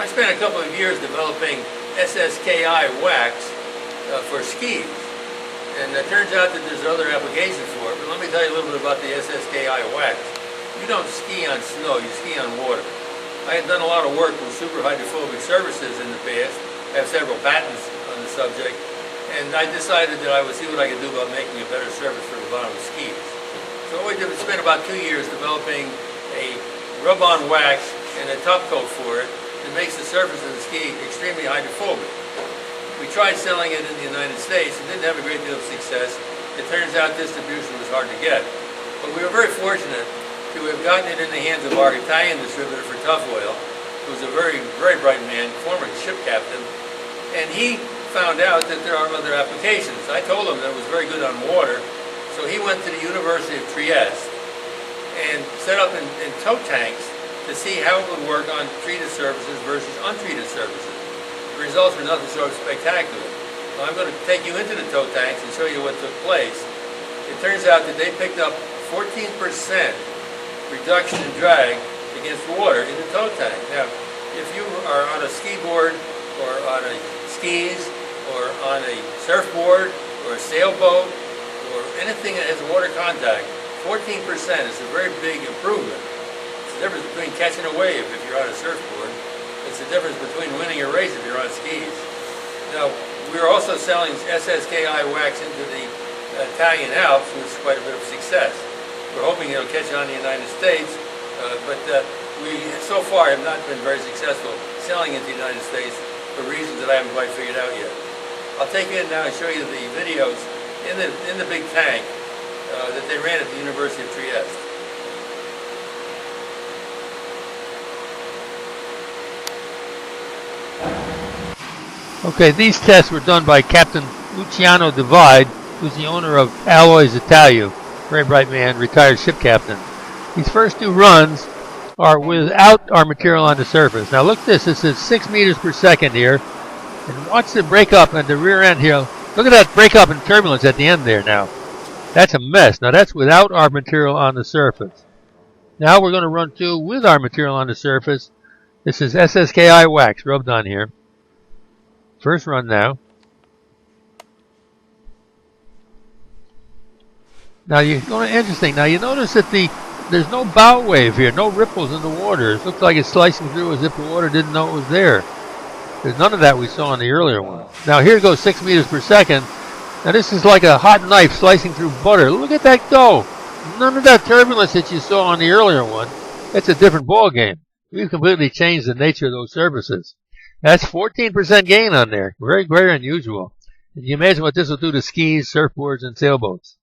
I spent a couple of years developing SSKI wax for skis, and it turns out that there's other applications for it, but let me tell you a little bit about the SSKI wax. You don't ski on snow, you ski on water. I had done a lot of work with super-hydrophobic surfaces in the past. I have several patents on the subject, and I decided that I would see what I could do about making a better surface for the bottom of skis. So what we did was spend about 2 years developing a rub-on wax and a top coat for it. It makes the surface of the ski extremely hydrophobic. We tried selling it in the United States and didn't have a great deal of success. It turns out distribution was hard to get. But we were very fortunate to have gotten it in the hands of our Italian distributor for Tough Oil, who was a very, very bright man, former ship captain, and he found out that there are other applications. I told him that it was very good on water, so he went to the University of Trieste and set up in tow tanks to see how it would work on treated surfaces versus untreated surfaces. The results were nothing short of spectacular. Well, I'm going to take you into the tow tanks and show you what took place. It turns out that they picked up 14% reduction in drag against water in the tow tank. Now, if you are on a ski board or on a skis or on a surfboard or a sailboat or anything that has water contact, 14% is a very big improvement. It's the difference between catching a wave if you're on a surfboard. It's the difference between winning a race if you're on skis. Now, we're also selling SSKI wax into the Italian Alps with quite a bit of success. We're hoping it'll catch on in the United States, but we so far have not been very successful selling into the United States for reasons that I haven't quite figured out yet. I'll take you in now and show you the videos in the big tank that they ran at the University of Trieste. Okay, these tests were done by Captain Luciano Divide, who's the owner of Alloys Italia, very bright man, retired ship captain. These first 2 runs are without our material on the surface. Now look at this, this is 6 meters per second here, and watch the breakup at the rear end here. Look at that breakup and turbulence at the end there now. That's a mess. Now that's without our material on the surface. Now we're going to run 2 with our material on the surface. This is SSKI wax rubbed on here. First run now. Now you're going to interesting. Now you notice that there's no bow wave here, no ripples in the water. It looks like it's slicing through as if the water didn't know it was there. There's none of that we saw in the earlier one. Now here goes 6 meters per second. Now this is like a hot knife slicing through butter. Look at that go. None of that turbulence that you saw on the earlier one. It's a different ball game. We've completely changed the nature of those surfaces. That's 14% gain on there. Very, very unusual. Can you imagine what this will do to skis, surfboards, and sailboats?